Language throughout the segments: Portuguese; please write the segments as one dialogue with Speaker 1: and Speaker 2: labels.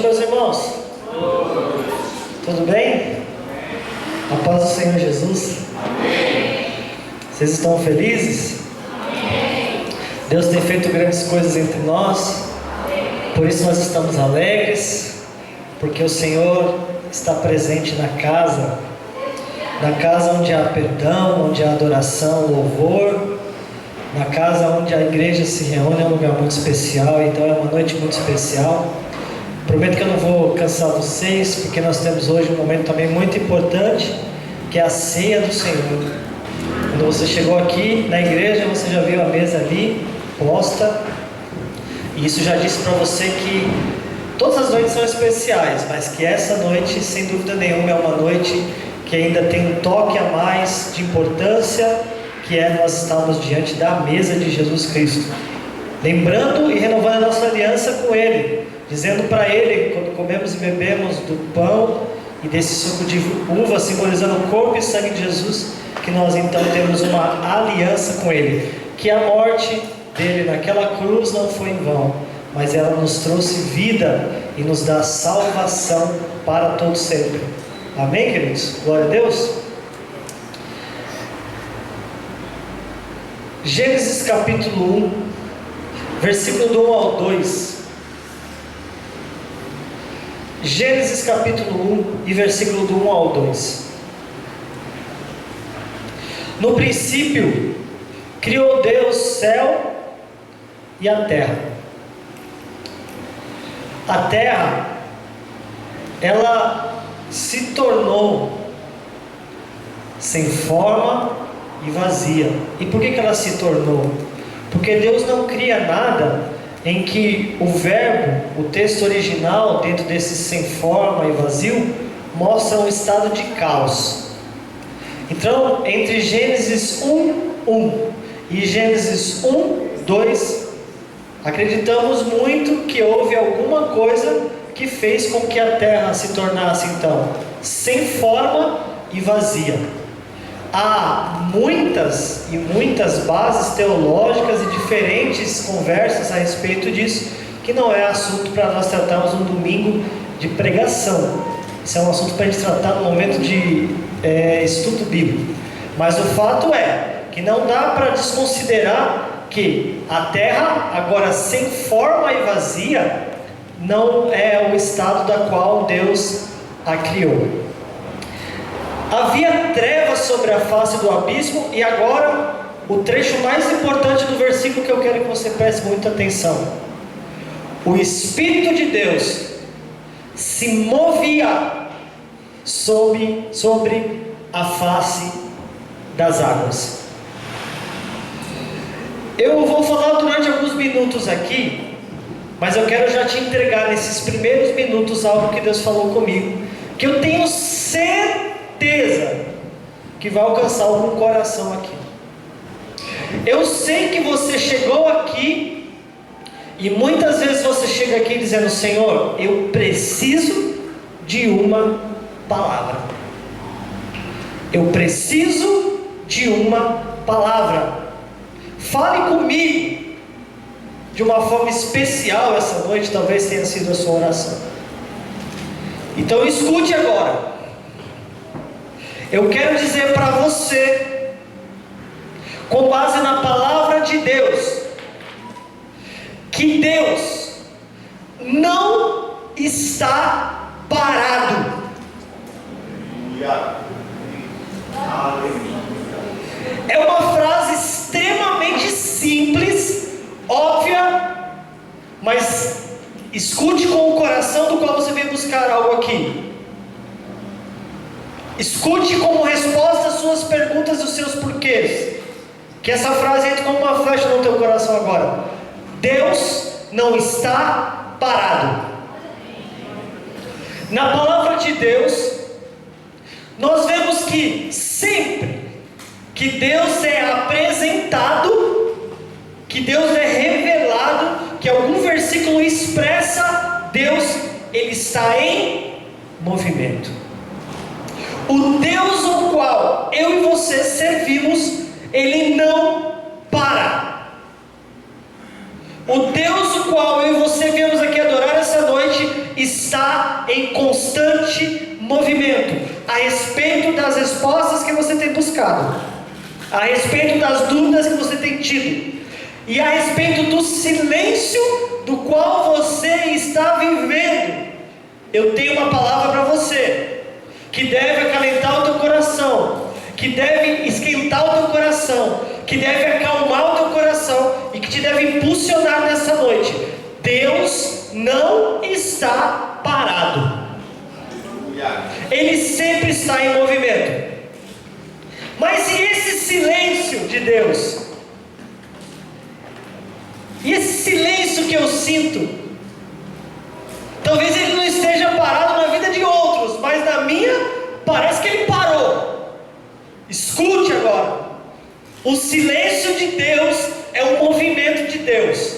Speaker 1: meus irmãos. Tudo bem? A paz do Senhor Jesus. Vocês estão felizes? Deus tem feito grandes coisas entre nós. Por isso nós estamos alegres, porque o Senhor está presente na casa onde há perdão, onde há adoração, louvor, na casa onde a igreja se reúne. É um lugar muito especial, então é uma noite muito especial. Prometo que eu não vou cansar vocês, porque nós temos hoje um momento também muito importante, que é a ceia do Senhor. Quando você chegou aqui na igreja, você já viu a mesa ali posta, e isso já disse para você que todas as noites são especiais, mas que essa noite, sem dúvida nenhuma, é uma noite que ainda tem um toque a mais de importância, que é nós estarmos diante da mesa de Jesus Cristo, lembrando e renovando a nossa aliança com Ele, dizendo para Ele, quando comemos e bebemos do pão e desse suco de uva, simbolizando o corpo e sangue de Jesus, que nós então temos uma aliança com Ele, que a morte dele naquela cruz não foi em vão, mas ela nos trouxe vida e nos dá salvação para todo sempre. Amém, queridos? Glória a Deus. Gênesis capítulo 1, versículo do 1 ao 2. Gênesis capítulo 1 e versículo do 1 ao 2. No princípio criou Deus céu e a terra. A terra, ela se tornou sem forma e vazia. E por que ela se tornou? Porque Deus não cria nada em que o verbo, o texto original, dentro desse sem forma e vazio, mostra um estado de caos. Então, entre Gênesis 1:1 e Gênesis 1:2, acreditamos muito que houve alguma coisa que fez com que a terra se tornasse então sem forma e vazia. Há muitas e muitas bases teológicas e diferentes conversas a respeito disso, que não é assunto para nós tratarmos um domingo de pregação. Isso é um assunto para a gente tratar no momento de estudo bíblico. Mas o fato é que não dá para desconsiderar que a terra, agora sem forma e vazia, não é o estado da qual Deus a criou. Havia trevas sobre a face do abismo, e agora o trecho mais importante do versículo que eu quero que você preste muita atenção. O Espírito de Deus se movia sobre a face das águas. Eu vou falar durante alguns minutos aqui, mas eu quero já te entregar nesses primeiros minutos algo que Deus falou comigo, que eu tenho certeza que vai alcançar algum coração aqui. Eu sei que você chegou aqui e muitas vezes você chega aqui dizendo: Senhor, eu preciso de uma palavra. Eu preciso de uma palavra. Fale comigo de uma forma especial essa noite. Talvez tenha sido a sua oração. Então escute agora. Eu quero dizer para você, com base na palavra de Deus, que Deus não está parado. É uma frase extremamente simples, óbvia, mas escute com o coração do qual você veio buscar algo aqui. Escute como resposta às suas perguntas e os seus porquês. Que essa frase entre como uma flecha no teu coração agora. Deus não está parado. Na palavra de Deus, nós vemos que sempre que Deus é apresentado, que Deus é revelado, que algum versículo expressa Deus, Ele está em movimento. O Deus ao qual eu e você servimos, Ele não para. O Deus o qual eu e você viemos aqui adorar essa noite, está em constante movimento a respeito das respostas que você tem buscado, a respeito das dúvidas que você tem tido, e a respeito do silêncio do qual você está vivendo. Eu tenho uma palavra para você, que deve acalentar o teu coração, que deve esquentar o teu coração, que deve acalmar o teu coração e que te deve impulsionar nessa noite. Deus não está parado. Ele sempre está em movimento. Mas e esse silêncio de Deus? E esse silêncio que eu sinto? Talvez ele não esteja parado na vida de outros, mas na minha parece que ele parou. Escute agora. O silêncio de Deus é um movimento de Deus.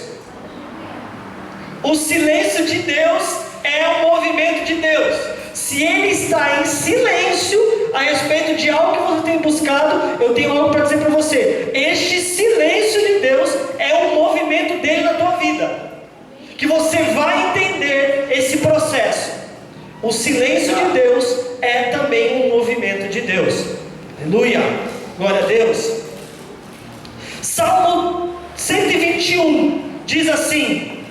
Speaker 1: O silêncio de Deus é um movimento de Deus. Se Ele está em silêncio a respeito de algo que você tem buscado, eu tenho algo para dizer para você. Este silêncio de Deus é um movimento dele na tua vida, que você vai entender esse processo. O silêncio de Deus é também um movimento de Deus. Aleluia, glória a Deus. Salmo 121 diz assim: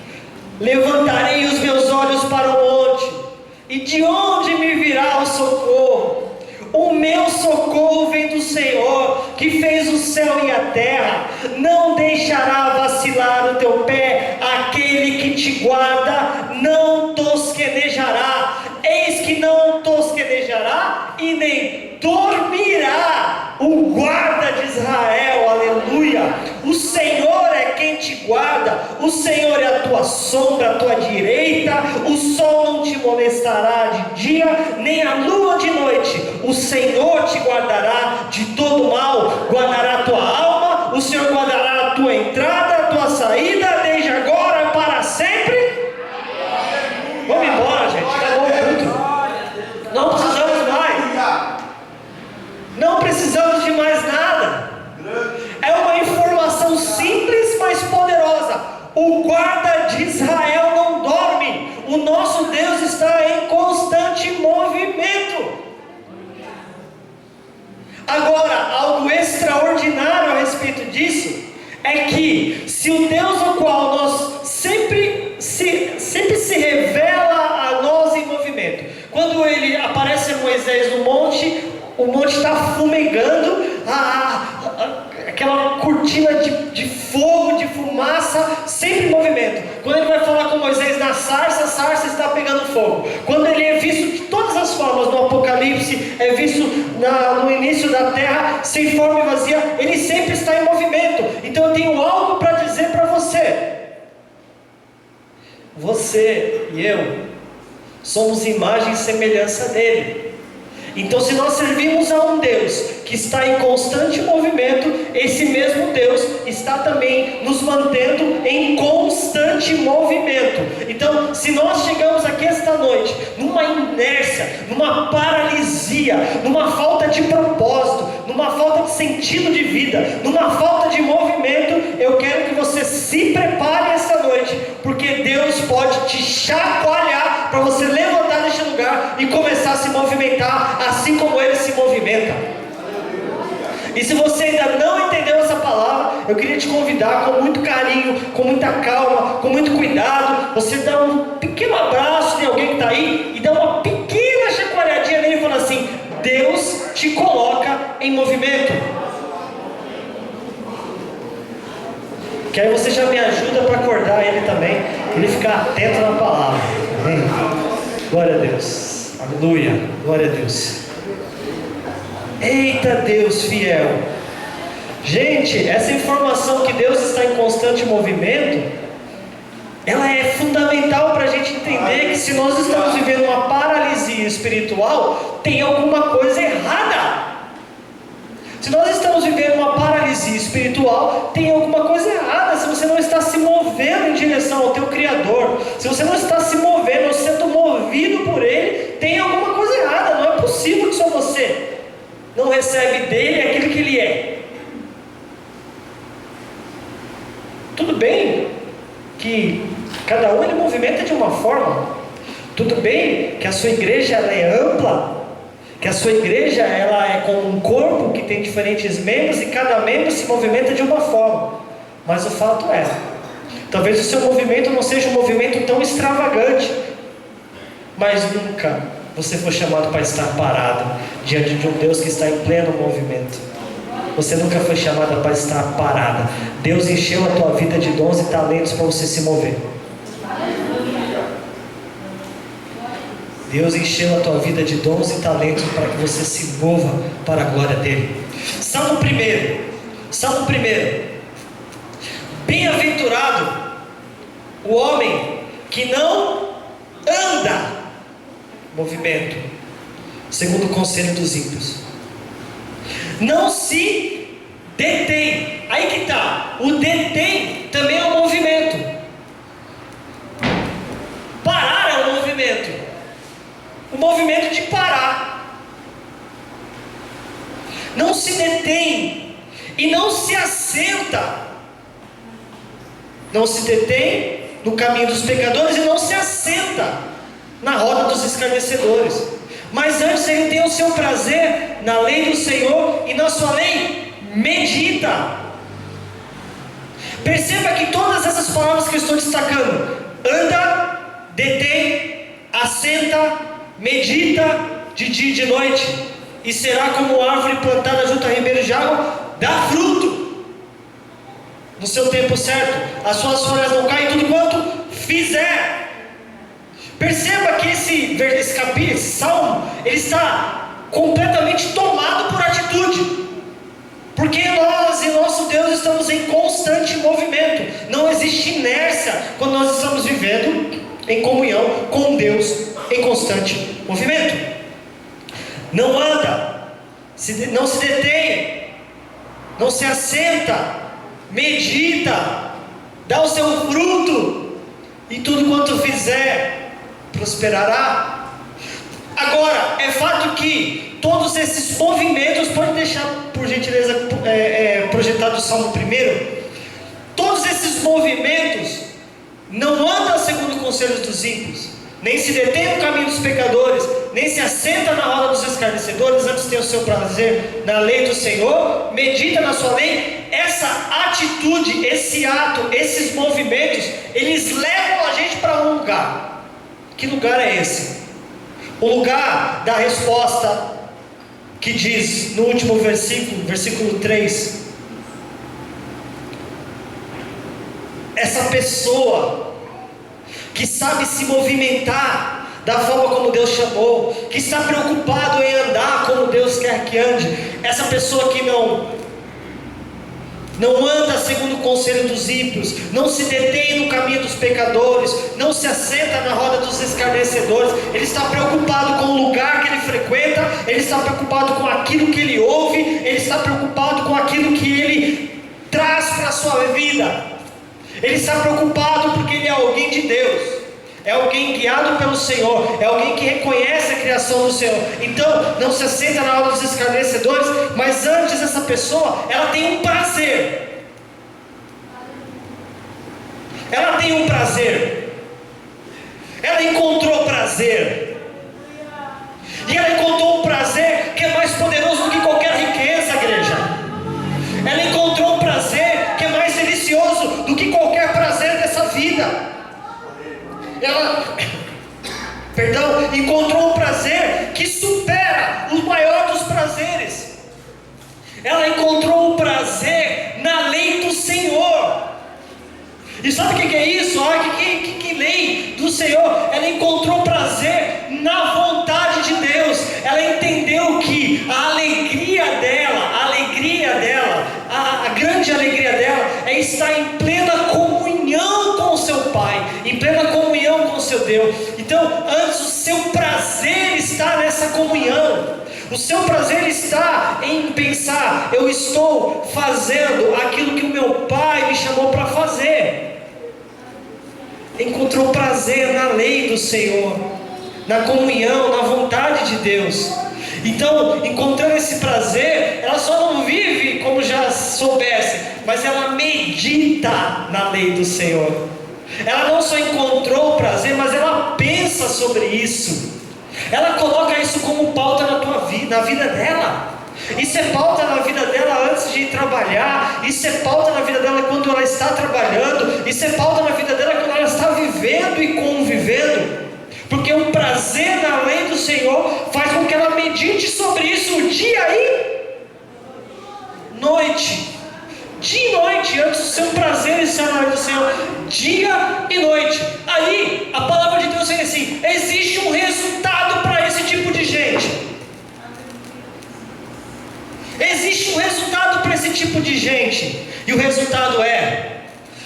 Speaker 1: levantarei os meus olhos para o monte, e de onde me virá o socorro? O meu socorro vem do Senhor, que fez o céu e a terra. Não deixará vacilar o teu pé, aquele que te guarda não tosquenejará. Eis que não tosquenejará e nem dormirá o guarda de Israel. Aleluia. O Senhor é quem te guarda, o Senhor é a tua sombra, a tua direita. O sol não te molestará de dia, nem a lua de noite. O Senhor te guardará de todo mal, guardará a tua alma. O Senhor guardará a tua entrada, a tua saída, desde agora para sempre. Vamos embora, gente, acabou o culto. Não precisamos mais. Não precisamos de mais nada. É uma informação simples, mas poderosa. O guarda de Israel não dorme. O nosso Deus está em constante movimento. Agora, algo extraordinário a respeito disso é que, se o Deus ao qual nós sempre se revela a nós em movimento, quando ele aparece a Moisés no monte, o monte está fumegando, aquela cortina de fogo, de fumaça, sempre em movimento. Quando ele vai falar com Moisés na sarça, a sarça está pegando fogo. Quando ele é visto de todas as formas no Apocalipse, é visto no início da terra, sem forma e vazia, ele sempre está em movimento. Então eu tenho algo para dizer para você. Você e eu somos imagem e semelhança dele. Então, se nós servimos a um Deus que está em constante movimento, esse mesmo Deus está também nos mantendo em constante movimento. Então, se nós chegamos aqui esta noite numa inércia, numa paralisia, numa falta de propósito, numa falta de sentido de vida, numa falta de movimento, eu quero que você se prepare esta noite, porque Deus pode te chacoalhar para você levantar deste lugar e começar a se movimentar assim como Ele se movimenta. E se você ainda não entendeu essa palavra, eu queria te convidar com muito carinho, com muita calma, com muito cuidado, você dá um pequeno abraço de alguém que está aí e dá uma pequena chacoalhadinha nele e fala assim: Deus te coloca em movimento. Que aí você já me ajuda para acordar ele também, ele ficar atento na palavra. Amém? Glória a Deus. Aleluia. Glória a Deus. Eita Deus fiel. Gente, essa informação que Deus está em constante movimento, ela é fundamental para a gente entender que se nós estamos vivendo uma paralisia espiritual, tem alguma coisa errada. Se nós estamos vivendo uma paralisia espiritual, tem alguma coisa errada. Se você não está se movendo em direção ao teu Criador, se você não está se movendo, sendo movido por Ele, tem alguma coisa errada. Não é possível que só você não recebe dele aquilo que ele é. Tudo bem que cada um ele movimenta de uma forma. Tudo bem que a sua igreja ela é ampla, que a sua igreja ela é como um corpo que tem diferentes membros e cada membro se movimenta de uma forma, mas o fato é, talvez o seu movimento não seja um movimento tão extravagante, mas nunca você foi chamado para estar parado diante de um Deus que está em pleno movimento. Você nunca foi chamada para estar parada. Deus encheu a tua vida de dons e talentos para você se mover. Deus encheu a tua vida de dons e talentos para que você se mova para a glória dele. Salmo 1. Bem-aventurado o homem que não anda movimento segundo o conselho dos ímpios, não se detém. Aí que está, o detém também é um movimento. Parar é um movimento, o movimento de parar. Não se detém e não se assenta. Não se detém no caminho dos pecadores e não se assenta na roda dos escarnecedores, mas antes ele tem o seu prazer na lei do Senhor e na sua lei medita. Perceba que todas essas palavras que eu estou destacando: anda, detém, assenta, medita de dia e de noite, e será como árvore plantada junto a ribeiros de água, dá fruto no seu tempo certo, as suas folhas não caem, tudo quanto fizer. Perceba que esse capítulo, esse salmo, ele está completamente tomado por atitude, porque nós e nosso Deus estamos em constante movimento. Não existe inércia quando nós estamos vivendo em comunhão com Deus, em constante movimento. Não anda, não se detém, não se assenta, medita, dá o seu fruto, e tudo quanto fizer prosperará. Agora, é fato que todos esses movimentos, pode deixar por gentileza projetado o Salmo 1. Todos esses movimentos não andam segundo o conselho dos ímpios, nem se detém no caminho dos pecadores, nem se assenta na roda dos escarnecedores, antes tem o seu prazer na lei do Senhor, medita na sua lei. Essa atitude, esse ato, esses movimentos, eles levam a gente para um lugar. Que lugar é esse? O lugar da resposta que diz no último versículo 3: essa pessoa que sabe se movimentar da forma como Deus chamou, que está preocupado em andar como Deus quer que ande, essa pessoa que não anda segundo o conselho dos ímpios, não se detém no caminho dos pecadores, não se assenta na roda dos escarnecedores. Ele está preocupado com o lugar que ele frequenta, ele está preocupado com aquilo que ele ouve, ele está preocupado com aquilo que ele traz para a sua vida. Ele está preocupado porque ele é alguém de Deus, é alguém guiado pelo Senhor, é alguém que reconhece a criação do Senhor. Então não se assenta na roda dos escarnecedores, mas antes essa pessoa, ela tem um prazer. Ela tem um prazer. Ela encontrou prazer. E ela encontrou um prazer que é mais poderoso do que qualquer riqueza, igreja. Ela encontrou um prazer que é mais delicioso do que qualquer prazer dessa vida. Ela, encontrou um prazer que supera o maior dos prazeres. Ela encontrou um prazer na lei do Senhor. E sabe o que é isso? Olha que lei do Senhor. Ela encontrou prazer na vontade de Deus. Ela entendeu que a alegria dela, a grande alegria dela é estar em plena comunhão com o seu Pai, em plena comunhão com o seu Deus. Então, antes o seu prazer está nessa comunhão. O seu prazer está em pensar: eu estou fazendo aquilo que o meu Pai me chamou para fazer. Encontrou prazer na lei do Senhor, na comunhão, na vontade de Deus. Então, encontrando esse prazer, ela só não vive como já soubesse, mas ela medita na lei do Senhor. Ela não só encontrou prazer, mas ela pensa sobre isso. Ela coloca isso como pauta na vida dela. Isso é pauta na vida dela antes de ir trabalhar. Isso é pauta na vida dela quando ela está trabalhando. Isso é pauta na vida dela quando ela está vivendo e convivendo. Porque o prazer na lei do Senhor faz com que ela medite sobre isso dia e noite. Dia e noite, antes do seu prazer estar na lei do Senhor, dia e noite. Aí, a palavra de Deus é assim: existe um resultado para esse tipo de gente. Existe um resultado para esse tipo de gente. E o resultado é: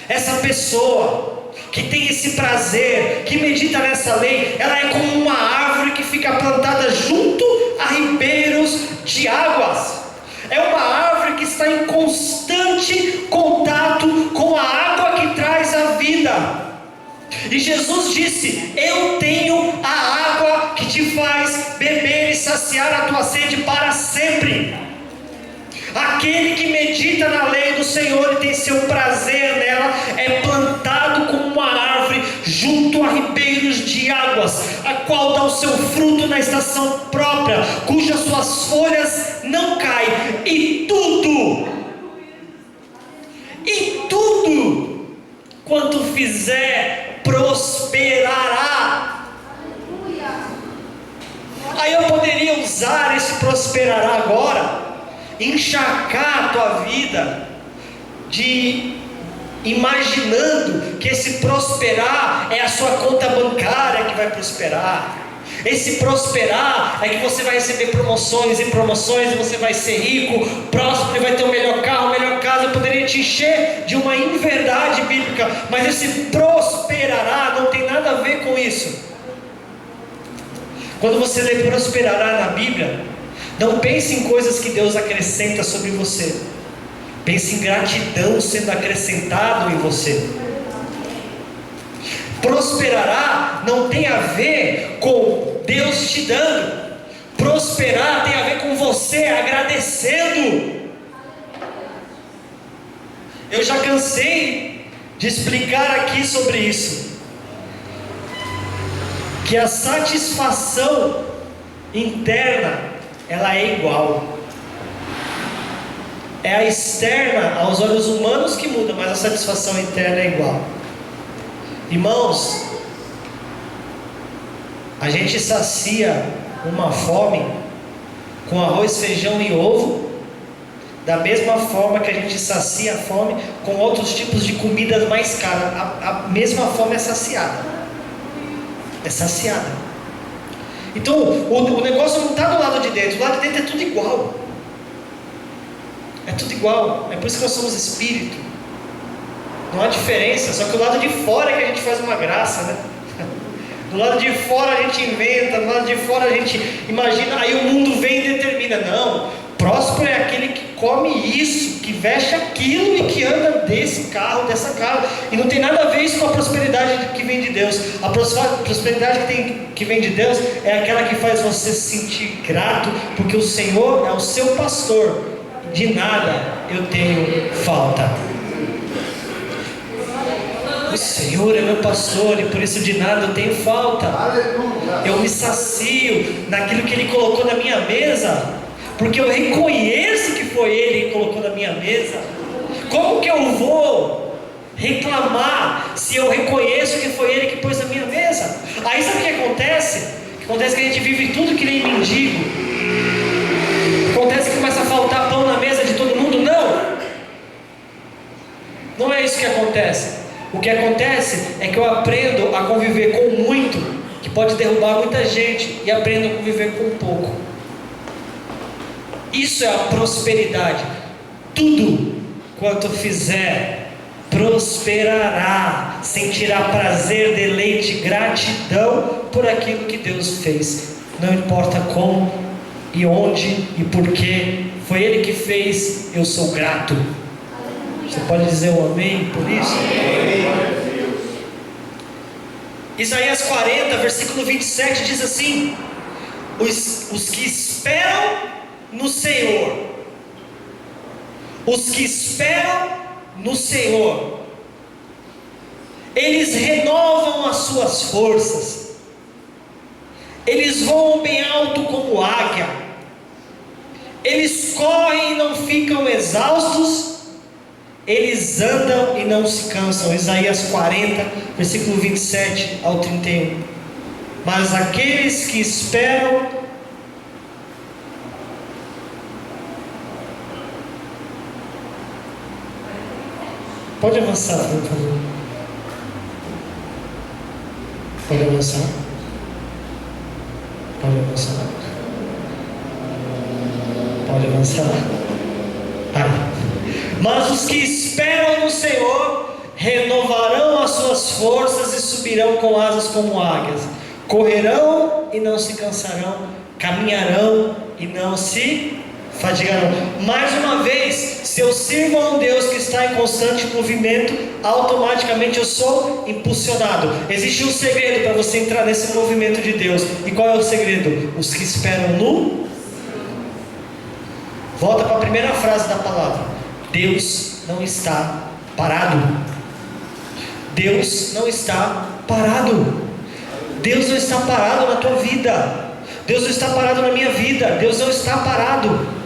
Speaker 1: essa pessoa que tem esse prazer, que medita nessa lei, ela é como uma árvore que fica plantada junto a ribeiros de águas. É uma árvore que está em constante contato com a água que traz a vida. E Jesus disse: eu tenho a água que te faz beber e saciar a tua sede para sempre. Aquele que medita na lei do Senhor e tem seu prazer nela, é plantado como uma árvore junto a ribeiros de águas, a qual dá o seu fruto na estação própria, cujas suas folhas não caem, e tudo quanto fizer prosperará. Aí eu poderia usar esse prosperará agora, encharcar a tua vida, imaginando que esse prosperar é a sua conta bancária que vai prosperar. Esse prosperar é que você vai receber promoções e promoções, e você vai ser rico, próspero, e vai ter o melhor carro, a melhor casa. Eu poderia te encher de uma inverdade bíblica, mas esse prosperará não tem nada a ver com isso. Quando você lê prosperará na Bíblia, não pense em coisas que Deus acrescenta sobre você. Pense em gratidão sendo acrescentado em você. Prosperará não tem a ver com Deus te dando. Prosperar tem a ver com você agradecendo. Eu já cansei de explicar aqui sobre isso, que a satisfação interna, ela é igual. É a externa aos olhos humanos que muda, mas a satisfação interna é igual. Irmãos, a gente sacia uma fome com arroz, feijão e ovo, da mesma forma que a gente sacia a fome com outros tipos de comidas mais caras. A mesma fome é saciada. É saciada. Então o negócio não está do lado de dentro. O lado de dentro é tudo igual. É tudo igual. É por isso que nós somos espírito. Não há diferença. Só que o lado de fora é que a gente faz uma graça, né? Do lado de fora a gente inventa, do lado de fora a gente imagina. Aí o mundo vem e determina. Não, próspero é aquele que come isso, que veste aquilo e que anda desse carro, dessa casa. E não tem nada a ver isso com a prosperidade que vem de Deus. A prosperidade que vem de Deus é aquela que faz você se sentir grato, porque o Senhor é o seu pastor. De nada eu tenho falta. O Senhor é meu pastor e por isso de nada eu tenho falta. Eu me sacio naquilo que Ele colocou na minha mesa, porque eu reconheço que foi Ele que colocou na minha mesa. Como que eu vou reclamar se eu reconheço que foi Ele que pôs na minha mesa? Aí sabe o que acontece? Acontece que a gente vive tudo que nem mendigo. Acontece que começa a faltar pão na mesa de todo mundo. Não é isso que acontece. O que acontece é que eu aprendo a conviver com muito, que pode derrubar muita gente, e aprendo a conviver com pouco. Isso é a prosperidade. Tudo quanto fizer prosperará, sentirá prazer, deleite, gratidão por aquilo que Deus fez. Não importa como e onde e porquê, foi Ele que fez, eu sou grato. Você pode dizer um amém por isso? Amém. Isaías 40, versículo 27 diz assim: os que esperam no Senhor, os que esperam no Senhor, eles renovam as suas forças. eles voam bem alto como águia, eles correm e não ficam exaustos, eles andam e não se cansam. Isaías 40, versículo 27 ao 31. Mas aqueles que esperam, pode avançar, por favor. Pode avançar. Pode avançar. Pode avançar. Mas os que esperam no Senhor renovarão as suas forças e subirão com asas como águias. Correrão e não se cansarão, caminharão e não se fadigarão. Mais uma vez, se eu sirvo a um Deus que está em constante movimento, automaticamente eu sou impulsionado. Existe um segredo para você entrar nesse movimento de Deus. E qual é o segredo? Os que esperam no... Volta para a primeira frase da palavra. Deus não está parado. Deus não está parado. Deus não está parado na tua vida. Deus não está parado na minha vida. Deus não está parado.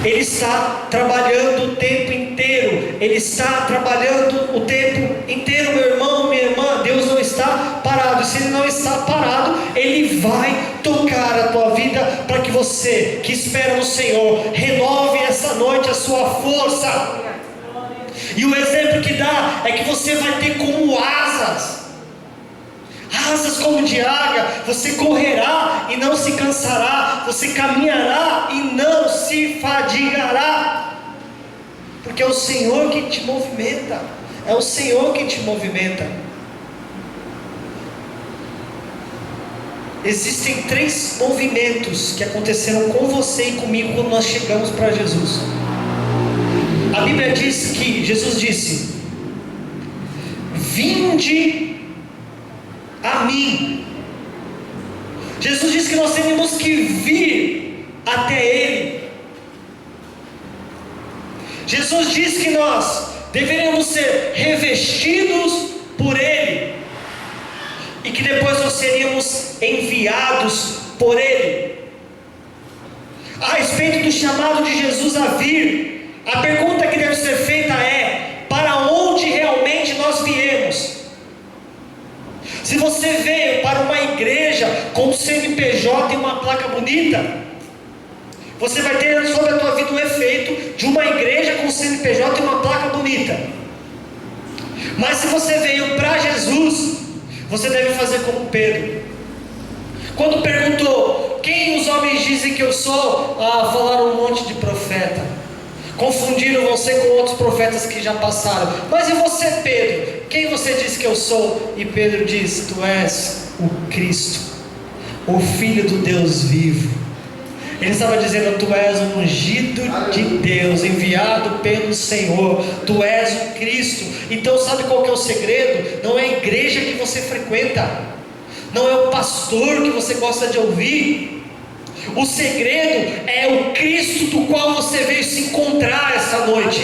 Speaker 1: Ele está trabalhando o tempo inteiro. Ele está trabalhando o tempo inteiro, meu irmão, minha irmã. Deus não está parado. E se Ele não está parado, Ele vai tocar a tua vida para que você, que espera no Senhor, renove essa noite a sua força. E o exemplo que dá é que você vai ter como asas como de águia. Você correrá e não se cansará, você caminhará e não se fadigará, porque é o Senhor que te movimenta. É o Senhor que te movimenta. Existem 3 movimentos que aconteceram com você e comigo quando nós chegamos para Jesus. A Bíblia diz que Jesus disse: vinde a mim. Jesus disse que nós temos que vir até Ele. Jesus disse que nós deveríamos ser revestidos por Ele, e que depois nós seríamos enviados por Ele. A respeito do chamado de Jesus a vir, a pergunta que deve ser feita é: para onde realmente nós viemos? Se você veio para uma igreja com CNPJ e uma placa bonita, você vai ter sobre a tua vida o efeito de uma igreja com CNPJ e uma placa bonita. Mas se você veio para Jesus, você deve fazer como Pedro. Quando perguntou: quem os homens dizem que eu sou? Falaram um monte de profeta. Confundiram você com outros profetas que já passaram. Mas e você, Pedro? Quem você diz que eu sou? E Pedro diz: tu és o Cristo, o Filho do Deus vivo. Ele estava dizendo: tu és o ungido de Deus, enviado pelo Senhor. Tu és o Cristo. Então sabe qual que é o segredo? Não é a igreja que você frequenta, não é o pastor que você gosta de ouvir. O segredo é o Cristo do qual você veio se encontrar essa noite.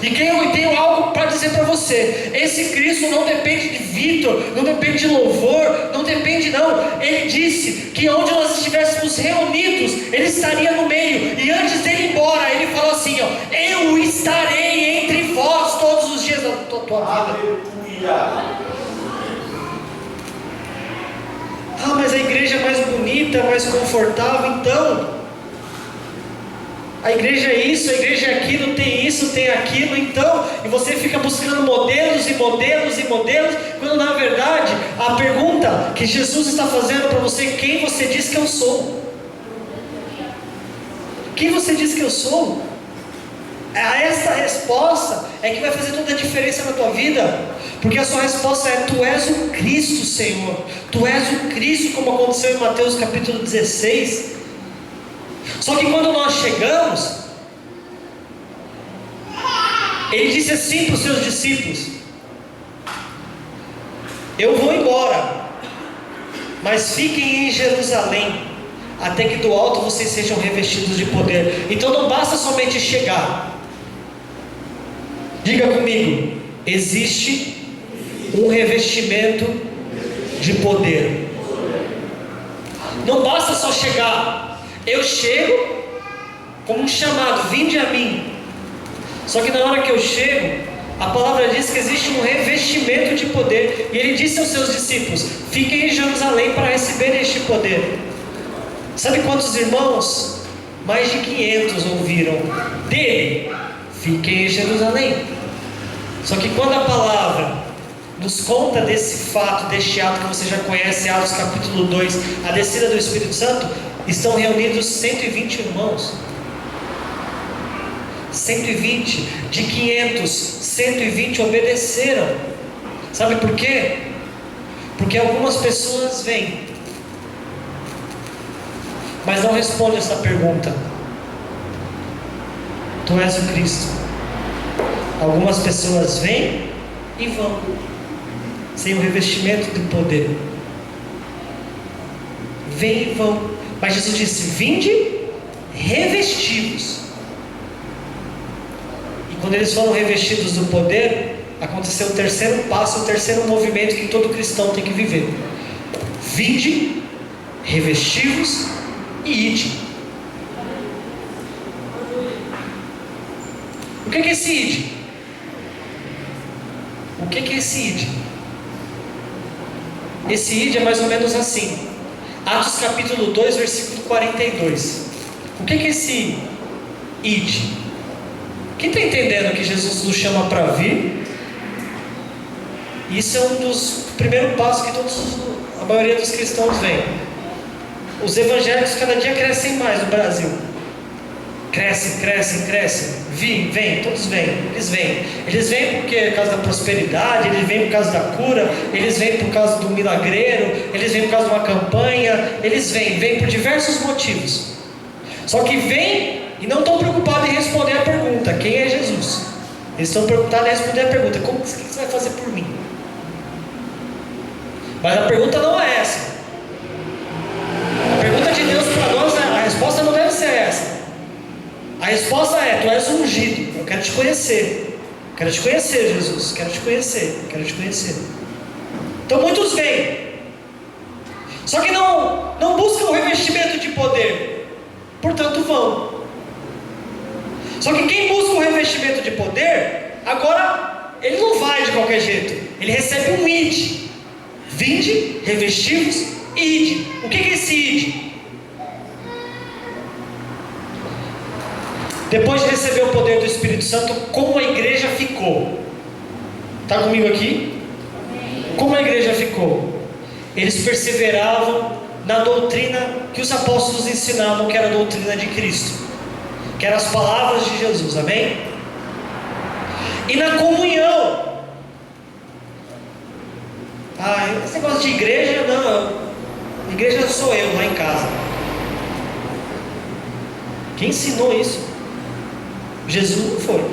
Speaker 1: E eu tenho algo para dizer para você: esse Cristo não depende de Vitor, não depende de louvor, não depende não. Ele disse que onde nós estivéssemos reunidos, Ele estaria no meio. E antes dele ir embora, Ele falou assim: eu estarei entre vós todos os dias da tua vida. Mas a igreja é mais bonita, mais confortável. Então, a igreja é isso, a igreja é aquilo, tem isso, tem aquilo. Então, e você fica buscando modelos e modelos e modelos, quando na verdade a pergunta que Jesus está fazendo para você: quem você diz que eu sou? Quem você diz que eu sou? Essa resposta é que vai fazer toda a diferença na tua vida, porque a sua resposta é: tu és o Cristo, Senhor. Tu és o Cristo, como aconteceu em Mateus capítulo 16. Só que quando nós chegamos, Ele disse assim para os seus discípulos: eu vou embora, mas fiquem em Jerusalém, até que do alto vocês sejam revestidos de poder. Então não basta somente chegar. Diga comigo: existe um revestimento de poder. Não basta só chegar. Eu chego como um chamado, vinde a mim. Só que na hora que eu chego, a palavra diz que existe um revestimento de poder. E ele disse aos seus discípulos: fiquem em Jerusalém para receberem este poder. Sabe quantos irmãos? Mais de 500 ouviram dele: fiquem em Jerusalém. Só que quando a palavra nos conta desse fato, deste ato que você já conhece, Atos capítulo 2, a descida do Espírito Santo, estão reunidos 120 irmãos. 120, de 500, 120 obedeceram. Sabe por quê? Porque algumas pessoas vêm, mas não respondem essa pergunta: tu és o Cristo? Algumas pessoas vêm e vão, sem o revestimento do poder. Vêm e vão. Mas Jesus disse: vinde revestidos. Quando eles foram revestidos do poder, aconteceu o terceiro passo, o terceiro movimento que todo cristão tem que viver: vinde, revestivos e ide. O que é esse ide? O que é esse ide? Esse ide é mais ou menos assim. Atos capítulo 2, versículo 42. O que é esse ide? Quem está entendendo que Jesus nos chama para vir? Isso é um dos primeiros passos que a maioria dos cristãos vem. Os evangélicos cada dia crescem mais no Brasil. Crescem. Vem, todos vêm. Eles vêm por causa da prosperidade, eles vêm por causa da cura, eles vêm por causa do milagreiro, eles vêm por causa de uma campanha, eles vêm por diversos motivos. Só que vêm e não estão preocupados em responder a pergunta: quem é Jesus? Eles estão preocupados em responder a pergunta: o que você vai fazer por mim? Mas a pergunta não é essa. A pergunta de Deus para nós, a resposta não deve ser essa. A resposta é: tu és ungido, eu quero te conhecer. Quero te conhecer, Jesus. Quero te conhecer. Então muitos vêm, só que não buscam o revestimento de poder, portanto vão. Só que quem busca o revestimento de poder, agora ele não vai de qualquer jeito. Ele recebe um ide: vinde, revestivos e ide. O que é esse ide? Depois de receber o poder do Espírito Santo, como a igreja ficou? Está comigo aqui? Como a igreja ficou? Eles perseveravam na doutrina que os apóstolos ensinavam, que era a doutrina de Cristo, que eram as palavras de Jesus, amém? E na comunhão. Esse negócio de igreja, não. Igreja sou eu lá em casa. Quem ensinou isso? Jesus não foi.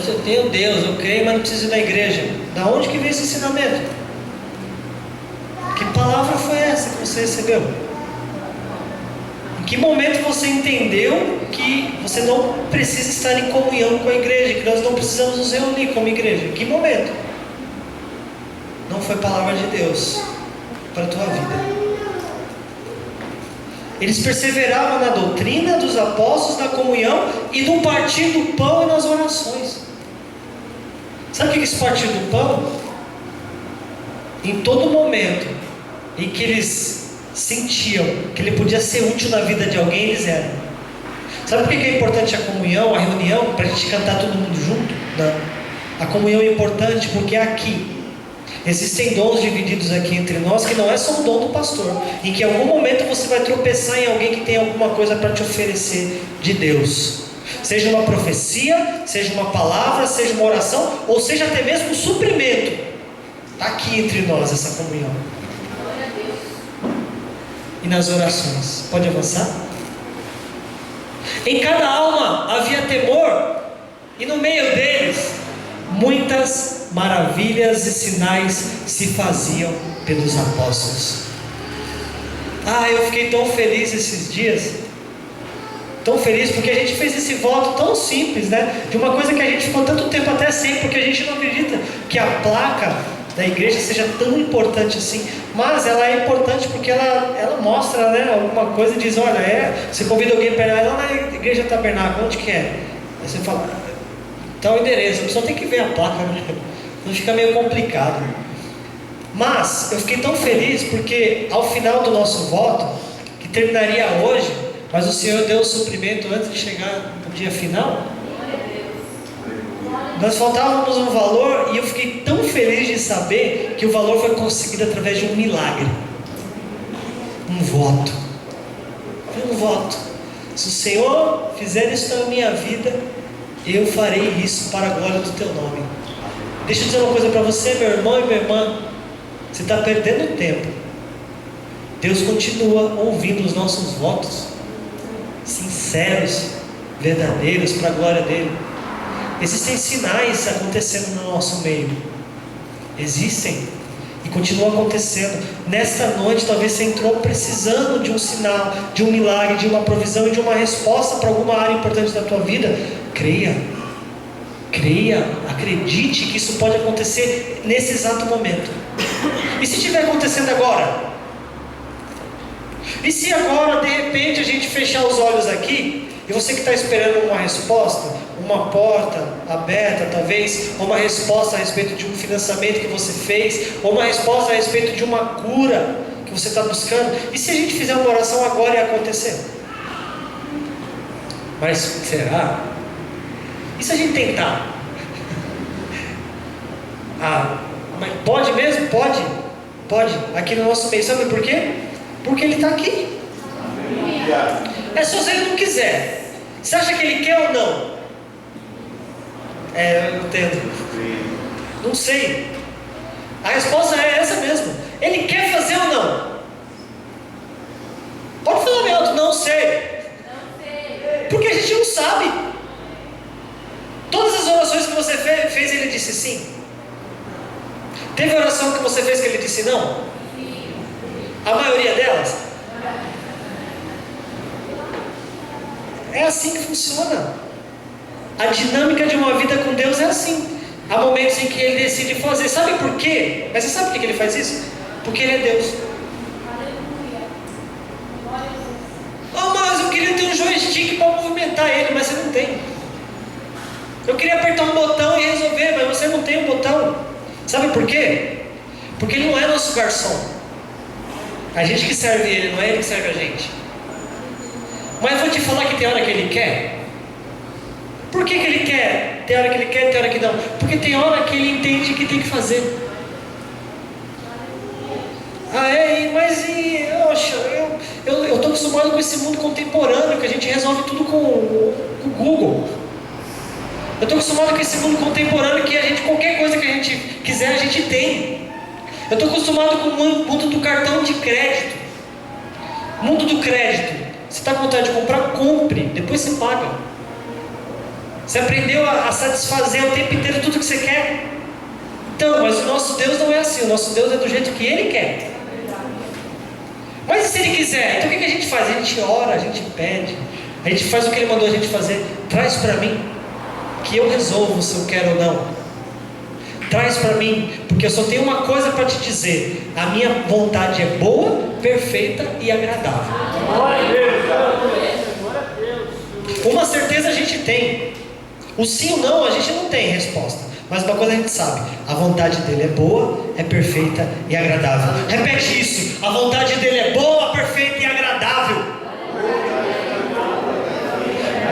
Speaker 1: Eu tenho Deus, eu creio, mas não preciso ir na igreja. Da onde que veio esse ensinamento? Que palavra foi essa que você recebeu? Em que momento você entendeu que você não precisa estar em comunhão com a igreja, que nós não precisamos nos reunir como igreja? Em que momento? Não foi palavra de Deus para a tua vida. Eles perseveravam na doutrina dos apóstolos, na comunhão e no partir do pão e nas orações. Sabe o que é esse partir do pão? Em todo momento em que eles sentiam que ele podia ser útil na vida de alguém, eles eram. Sabe por que é importante a comunhão, a reunião, para a gente cantar todo mundo junto? Não. A comunhão é importante porque aqui existem dons divididos aqui entre nós, que não é só o dom do pastor, em que em algum momento você vai tropeçar em alguém que tem alguma coisa para te oferecer de Deus, seja uma profecia, seja uma palavra, seja uma oração, ou seja até mesmo um suprimento. Está aqui entre nós essa comunhão. E nas orações, pode avançar? Em cada alma havia temor, e no meio deles muitas maravilhas e sinais se faziam pelos apóstolos. Eu fiquei tão feliz esses dias, tão feliz, porque a gente fez esse voto tão simples, né? De uma coisa que a gente ficou tanto tempo até sem, porque a gente não acredita que a placa da igreja seja tão importante assim, mas ela é importante porque ela mostra, né, alguma coisa e diz, olha, você convida alguém para ir lá na igreja Tabernáculo, onde que é? Aí você fala, tal endereço, a pessoa tem que ver a placa, né? Não fica meio complicado. Mas eu fiquei tão feliz porque ao final do nosso voto, que terminaria hoje, mas o Senhor deu o suprimento antes de chegar no dia final. Nós faltávamos um valor e eu fiquei tão feliz de saber que o valor foi conseguido através de um milagre. Um voto. Foi um voto. Se o Senhor fizer isso na minha vida, eu farei isso para a glória do Teu nome. Deixa eu dizer uma coisa para você, meu irmão e minha irmã. Você está perdendo tempo. Deus continua ouvindo os nossos votos, sinceros, verdadeiros, para a glória dEle. Existem sinais acontecendo no nosso meio. Existem. E continuam acontecendo. Nesta noite, talvez você entrou precisando de um sinal, de um milagre, de uma provisão e de uma resposta para alguma área importante da tua vida. Creia. Creia. Acredite que isso pode acontecer nesse exato momento. E se estiver acontecendo agora? E se agora, de repente, a gente fechar os olhos aqui, e você que está esperando uma resposta, uma porta aberta talvez, ou uma resposta a respeito de um financiamento que você fez, ou uma resposta a respeito de uma cura que você está buscando, e se a gente fizer uma oração agora ia acontecer? Mas será? E se a gente tentar? Mas pode mesmo? Pode. Pode, aqui no nosso meio. Sabe por quê? Porque Ele está aqui. É só se Ele não quiser. Você acha que Ele quer ou não? Eu entendo. Não sei. A resposta é essa mesmo. Ele quer fazer ou não? Pode falar bem alto, não sei. Porque a gente não sabe. Todas as orações que você fez, Ele disse sim. Teve oração que você fez que Ele disse não? A maioria delas? É assim que funciona. A dinâmica de uma vida com Deus é assim. Há momentos em que Ele decide fazer. Sabe por quê? Mas você sabe por que Ele faz isso? Porque Ele é Deus. Mas eu queria ter um joystick para movimentar Ele, mas você não tem. Eu queria apertar um botão e resolver, mas você não tem um botão. Sabe por quê? Porque Ele não é nosso garçom. A gente que serve Ele, não é Ele que serve a gente. Mas eu vou te falar que tem hora que Ele quer. Por que Ele quer? Tem hora que Ele quer, tem hora que não. Porque tem hora que Ele entende que tem que fazer. Eu estou acostumado com esse mundo contemporâneo, que a gente resolve tudo com o Google. Eu estou acostumado com esse mundo contemporâneo que qualquer coisa que a gente quiser, a gente tem. Eu estou acostumado com o mundo do cartão de crédito. Mundo do crédito. Você está com vontade de comprar? Compre, depois você paga. Você aprendeu a satisfazer o tempo inteiro tudo que você quer? Então, mas o nosso Deus não é assim. O nosso Deus é do jeito que Ele quer. Mas e se Ele quiser? Então o que a gente faz? A gente ora, a gente pede, a gente faz o que Ele mandou a gente fazer. Traz para mim, que eu resolvo se eu quero ou não. Traz para mim, porque eu só tenho uma coisa para te dizer: a minha vontade é boa, perfeita e agradável. Uma certeza a gente tem. O sim ou não a gente não tem resposta. Mas uma coisa a gente sabe: a vontade dele é boa, é perfeita e agradável. Repete isso: a vontade dele é boa, perfeita e agradável.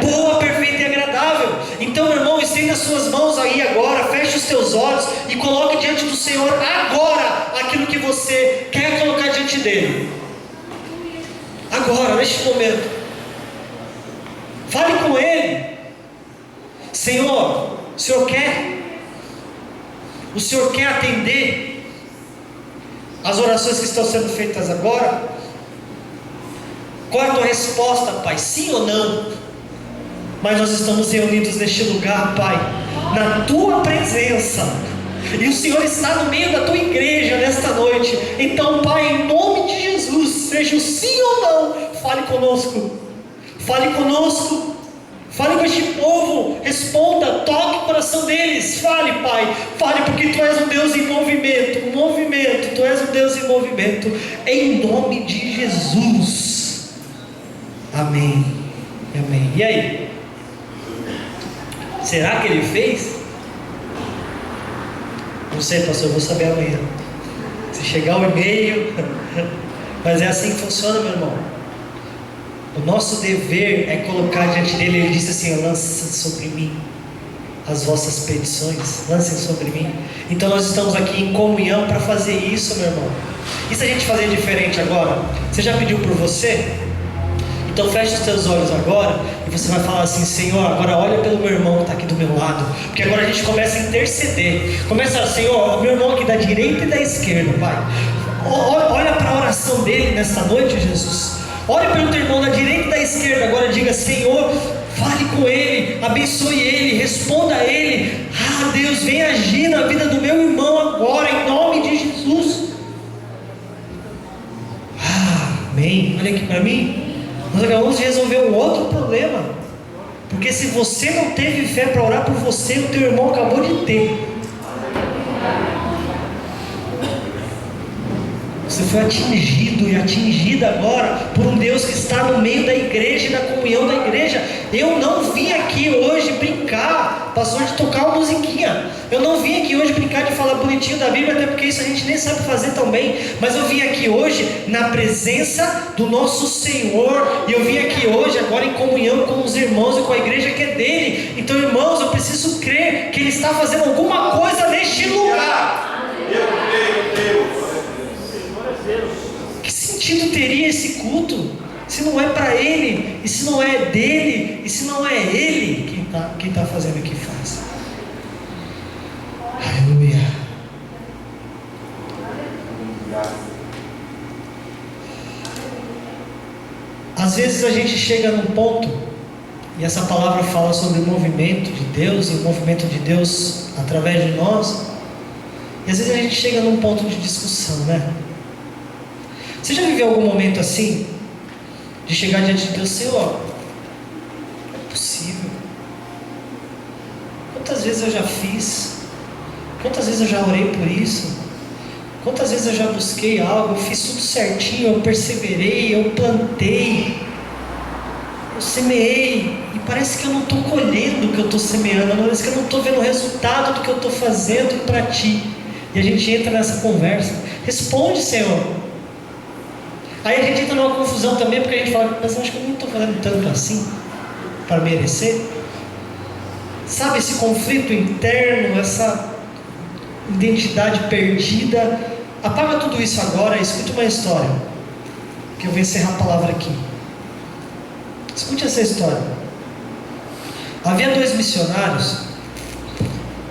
Speaker 1: Boa, perfeita e agradável. Então, meu irmão, estenda as suas mãos aí agora, feche os teus olhos e coloque diante do Senhor agora aquilo que você quer colocar diante dele. Agora, neste momento, fale com Ele. Senhor, o Senhor quer? O Senhor quer atender as orações que estão sendo feitas agora? Qual é a tua resposta, Pai? Sim ou não? Mas nós estamos reunidos neste lugar, Pai, na Tua presença. E o Senhor está no meio da Tua igreja nesta noite. Então, Pai, em nome de Jesus, seja o sim ou não, fale conosco. Fale conosco. Fale com este povo, responda, toque o coração deles. Fale, Pai, fale, porque Tu és um Deus em movimento, Tu és um Deus em movimento, em nome de Jesus. Amém, amém. E aí? Será que Ele fez? Não sei, pastor, eu vou saber amanhã. Se chegar o e-mail, mas é assim que funciona, meu irmão. O nosso dever é colocar diante dele. Ele disse assim: lancem sobre mim as vossas petições, lancem sobre mim. Então nós estamos aqui em comunhão para fazer isso, meu irmão. E se a gente fazer diferente agora? Você já pediu por você? Então feche os teus olhos agora e você vai falar assim: Senhor, agora olha pelo meu irmão que está aqui do meu lado, porque agora a gente começa a interceder. Começa, Senhor, meu irmão aqui da direita e da esquerda, Pai. Olha para a oração dele nesta noite, Jesus. Olhe pelo teu irmão da direita e da esquerda. Agora diga: Senhor, fale com ele, abençoe ele, responda a ele. Ah, Deus, vem agir na vida do meu irmão agora, em nome de Jesus. Amém. Olha aqui para mim. Nós acabamos de resolver um outro problema. Porque se você não teve fé para orar por você, o teu irmão acabou de ter. Você foi atingido e atingida agora por um Deus que está no meio da igreja e da comunhão da igreja. Eu não vim aqui hoje brincar, pastor, de tocar uma musiquinha. Eu não vim aqui hoje brincar de falar bonitinho da Bíblia, até porque isso a gente nem sabe fazer tão bem. Mas eu vim aqui hoje na presença do nosso Senhor. E eu vim aqui hoje agora em comunhão com os irmãos e com a igreja que é dele. Então, irmãos, eu preciso crer que ele está fazendo alguma coisa neste lugar. Que sentido teria esse culto se não é para ele, e se não é dele, e se não é ele quem está fazendo o que faz? Aleluia. Às vezes a gente chega num ponto, e essa palavra fala sobre o movimento de Deus, e o movimento de Deus através de nós, e às vezes a gente chega num ponto de discussão, né? Você já viveu algum momento assim, de chegar diante de Deus: Senhor, não é possível. Quantas vezes eu já fiz? Quantas vezes eu já orei por isso? Quantas vezes eu já busquei algo? Eu fiz tudo certinho, eu perseverei, eu plantei, eu semeei, e parece que eu não estou colhendo o que eu estou semeando, parece que eu não estou vendo o resultado do que eu estou fazendo para Ti. E a gente entra nessa conversa: responde, Senhor. Aí a gente entra numa confusão também, porque a gente fala: mas eu acho que eu não estou fazendo tanto assim para merecer. Sabe, esse conflito interno, essa identidade perdida. Apaga tudo isso agora e escute uma história, que eu vou encerrar a palavra aqui. Escute essa história. Havia 2 missionários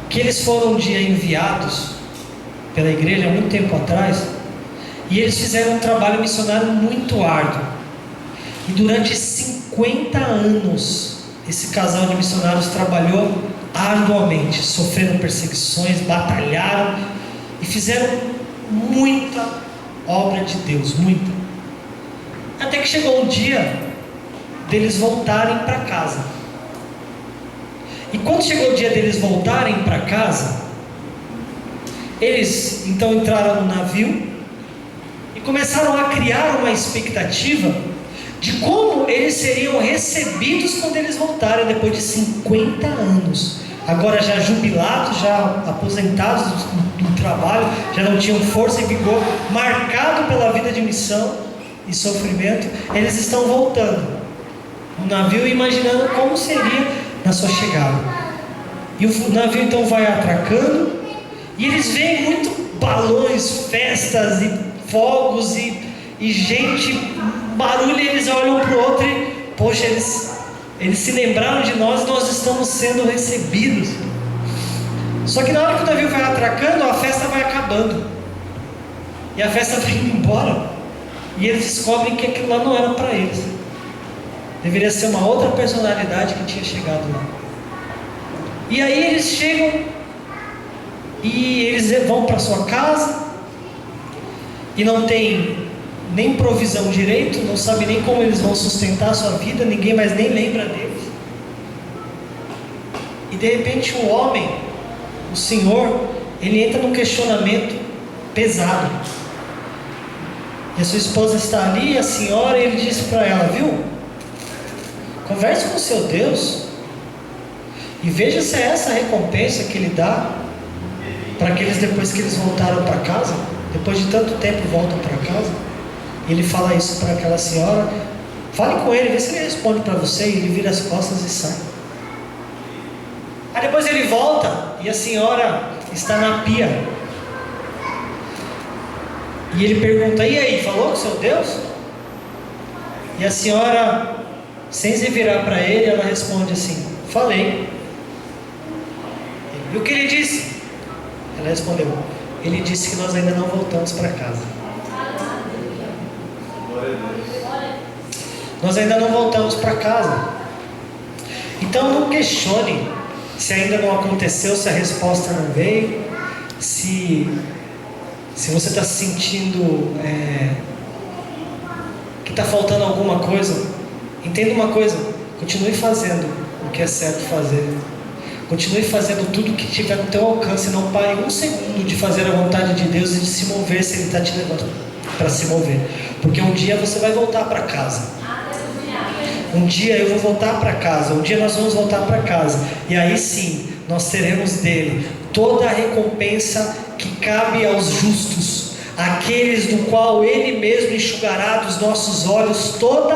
Speaker 1: que eles foram um dia enviados pela igreja há muito tempo atrás, e eles fizeram um trabalho missionário muito árduo. E durante 50 anos, esse casal de missionários trabalhou arduamente, sofrendo perseguições, batalharam e fizeram muita obra de Deus, muita. Até que chegou o dia deles voltarem para casa. E quando chegou o dia deles voltarem para casa, eles então entraram no navio e começaram a criar uma expectativa de como eles seriam recebidos quando eles voltarem depois de 50 anos. Agora já jubilados, já aposentados do trabalho, já não tinham força e vigor, marcado pela vida de missão e sofrimento, eles estão voltando no navio, imaginando como seria na sua chegada. E o navio então vai atracando, e eles veem muito balões, festas e fogos e gente, barulho, e eles olham para o outro e, poxa, eles se lembraram de nós, e nós estamos sendo recebidos. Só que na hora que o navio vai atracando, a festa vai acabando, e a festa vai indo embora, e eles descobrem que aquilo lá não era para eles, deveria ser uma outra personalidade que tinha chegado lá. E aí eles chegam e eles vão para sua casa e não tem nem provisão direito, não sabe nem como eles vão sustentar a sua vida, ninguém mais nem lembra deles. E de repente o homem, o Senhor, ele entra num questionamento pesado. E a sua esposa está ali, e a senhora, e ele disse para ela: viu, converse com o seu Deus e veja se é essa a recompensa que Ele dá para aqueles depois que eles voltaram para casa, depois de tanto tempo voltam para casa. E ele fala isso para aquela senhora: fale com ele, vê se ele responde para você. E ele vira as costas e sai. Aí depois ele volta e a senhora está na pia. E ele pergunta: e aí, falou com seu Deus? E a senhora, sem se virar para ele, ela responde assim: falei. E o que ele disse? Ela respondeu: ele disse que nós ainda não voltamos para casa. Nós ainda não voltamos para casa. Então não questione se ainda não aconteceu, se a resposta não veio, se você está se sentindo que está faltando alguma coisa. Entenda uma coisa: continue fazendo o que é certo fazer. Continue fazendo tudo que tiver no teu alcance. Não pare um segundo de fazer a vontade de Deus e de se mover se Ele está te levando para se mover. Porque um dia você vai voltar para casa. Um dia eu vou voltar para casa. Um dia nós vamos voltar para casa. E aí sim, nós teremos dele toda a recompensa que cabe aos justos, aqueles do qual Ele mesmo enxugará dos nossos olhos toda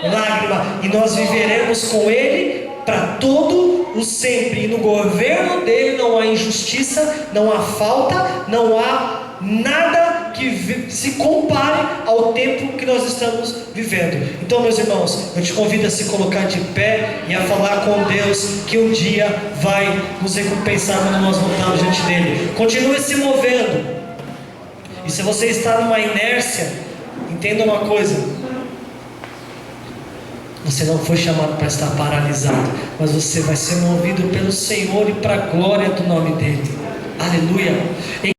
Speaker 1: lágrima. E nós viveremos com Ele para todo o sempre. E no governo dele não há injustiça, não há falta, não há nada que se compare ao tempo que nós estamos vivendo. Então, meus irmãos, eu te convido a se colocar de pé e a falar com Deus que um dia vai nos recompensar quando nós voltarmos diante dele. Continue se movendo. E se você está numa inércia, entenda uma coisa: você não foi chamado para estar paralisado, mas você vai ser movido pelo Senhor e para a glória do nome dele. Aleluia.